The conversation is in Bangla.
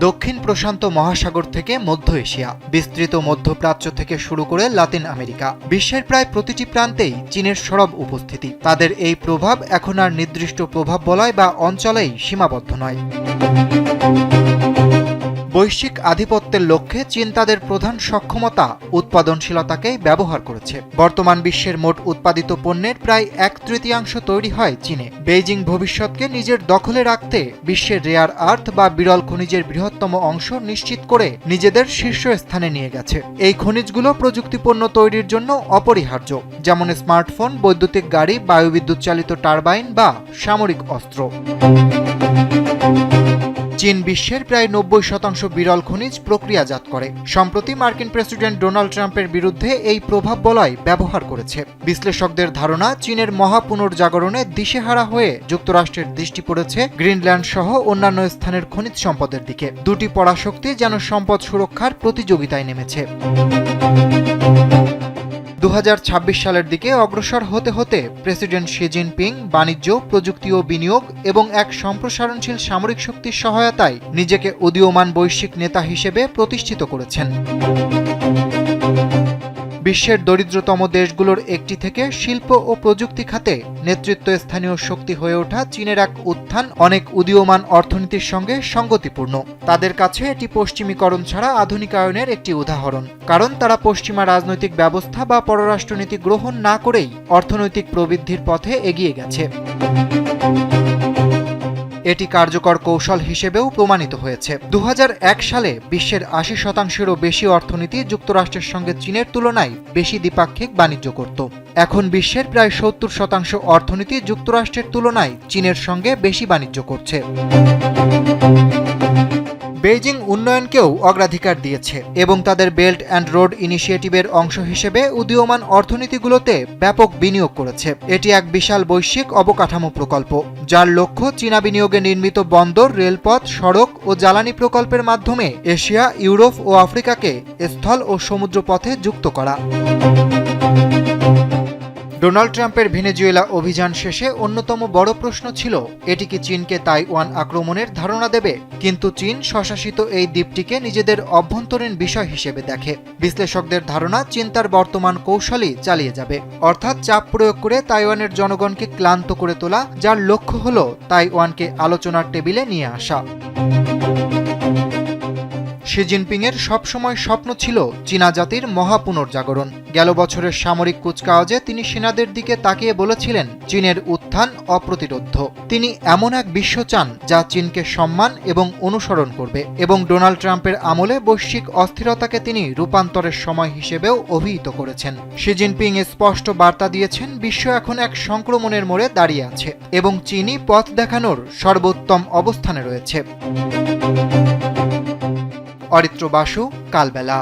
দক্ষিণ প্রশান্ত মহাসাগর থেকে মধ্য এশিয়া, বিস্তৃত মধ্যপ্রাচ্য থেকে শুরু করে লাতিন আমেরিকা, বিশ্বের প্রায় প্রতিটি প্রান্তেই চীনের সরব উপস্থিতি। তাদের এই প্রভাব এখন আর নির্দিষ্ট প্রভাব বলয় বা অঞ্চলেই সীমাবদ্ধ নয়। বৈশ্বিক আধিপত্যের লক্ষ্যে চীন তাদের প্রধান সক্ষমতা উৎপাদনশীলতাকে ব্যবহার করেছে। বর্তমান বিশ্বের মোট উৎপাদিত পণ্যের প্রায় 1/3 তৈরি হয় চীনে। বেইজিং ভবিষ্যৎকে নিজের দখলে রাখতে বিশ্বের রেয়ার আর্থ বা বিরল খনিজের বৃহত্তম অংশ নিশ্চিত করে নিজেদের শীর্ষস্থানে নিয়ে গেছে। এই খনিজগুলো প্রযুক্তিপণ্য তৈরির জন্য অপরিহার্য, যেমন স্মার্টফোন, বৈদ্যুতিক গাড়ি, বায়ুবিদ্যুৎ চালিত টারবাইন বা সামরিক অস্ত্র। চীন বিশ্বের প্রায় 90% বিরল খনিজ প্রক্রিয়াজাত করে। সম্প্রতি মার্কিন প্রেসিডেন্ট ডোনাল্ড ট্রাম্পের বিরুদ্ধে এই প্রভাব বলয় ব্যবহার করেছে। বিশ্লেষকদের ধারণা, চীনের মহা পুনর্জাগরণে দিশেহারা হয়ে যুক্তরাষ্ট্রের দৃষ্টি পড়েছে গ্রিনল্যান্ড সহ অন্যান্য স্থানের খনিজ সম্পদের দিকে। দুটি পরাশক্তি যেন সম্পদ সুরক্ষার প্রতিযোগিতায় নেমেছে। 2026 সালের দিকে অগ্রসর হতে হতে প্রেসিডেন্ট শি জিনপিং বাণিজ্য, প্রযুক্তি ও বিনিয়োগ এবং এক সম্প্রসারণশীল সামরিক শক্তির সহায়তায় নিজেকে উদীয়মান বৈশ্বিক নেতা হিসেবে প্রতিষ্ঠিত করেছেন। বিশ্বের দরিদ্রতম দেশগুলোর একটি থেকে শিল্প ও প্রযুক্তি খাতে নেতৃত্বস্থানীয় শক্তি হয়ে ওঠা চীনের এক উত্থান অনেক উদীয়মান অর্থনীতির সঙ্গে সঙ্গতিপূর্ণ। তাদের কাছে এটি পশ্চিমীকরণ ছাড়া আধুনিকায়নের একটি উদাহরণ, কারণ তারা পশ্চিমা রাজনৈতিক ব্যবস্থা বা পররাষ্ট্রনীতি গ্রহণ না করেই অর্থনৈতিক প্রবৃদ্ধির পথে এগিয়ে গেছে। এটি কার্যকর কৌশল হিসেবেও প্রমাণিত হয়েছে। 2001 সালে বিশ্বের 80%-এরও বেশি অর্থনীতি যুক্তরাষ্ট্রের সঙ্গে চীনের তুলনায় বেশি দ্বিপাক্ষিক বাণিজ্য করত। এখন বিশ্বের প্রায় 70% অর্থনীতি যুক্তরাষ্ট্রের তুলনায় চীনের সঙ্গে বেশি বাণিজ্য করছে। বেইজিং উন্নয়নকেও অগ্রাধিকার দিয়েছে এবং তাদের বেল্ট অ্যান্ড রোড ইনিশিয়েটিভের অংশ হিসেবে উদীয়মান অর্থনীতিগুলোতে ব্যাপক বিনিয়োগ করেছে। এটি এক বিশাল বৈশ্বিক অবকাঠামো প্রকল্প, যার লক্ষ্য চীনা বিনিয়োগে নির্মিত বন্দর, রেলপথ, সড়ক ও জ্বালানি প্রকল্পের মাধ্যমে এশিয়া, ইউরোপ ও আফ্রিকাকে স্থল ও সমুদ্র পথে যুক্ত করা। ডোনাল্ড ট্রাম্পের ভেনেজুয়েলা অভিযান শেষে অন্যতম বড় প্রশ্ন ছিল, এটি কি চীনকে তাইওয়ান আক্রমণের ধারণা দেবে? কিন্তু চীন স্বশাসিত এই দ্বীপটিকে নিজেদের অভ্যন্তরীণ বিষয় হিসেবে দেখে। বিশ্লেষকদের ধারণা, চীন তার বর্তমান কৌশলই চালিয়ে যাবে, অর্থাৎ চাপ প্রয়োগ করে তাইওয়ানের জনগণকে ক্লান্ত করে তোলা, যার লক্ষ্য হল তাইওয়ানকে আলোচনার টেবিলে নিয়ে আসা। শি জিনপিংয়ের সবসময় স্বপ্ন ছিল চীনা জাতির মহা পুনর্জাগরণ। গেল বছরের সামরিক কুচকাওয়াজে তিনি সেনাদের দিকে তাকিয়ে বলেছিলেন, চীনের উত্থান অপ্রতিরোধ্য। তিনি এমন এক বিশ্ব চান যা চীনকে সম্মান এবং অনুসরণ করবে, এবং ডোনাল্ড ট্রাম্পের আমলে বৈশ্বিক অস্থিরতাকে তিনি রূপান্তরের সময় হিসেবেও অভিহিত করেছেন। শি জিনপিং স্পষ্ট বার্তা দিয়েছেন, বিশ্ব এখন এক সংক্রমণের মোড়ে দাঁড়িয়ে আছে এবং চীনই পথ দেখানোর সর্বোত্তম অবস্থানে রয়েছে। অরিত্র বাসু, কালবেলা।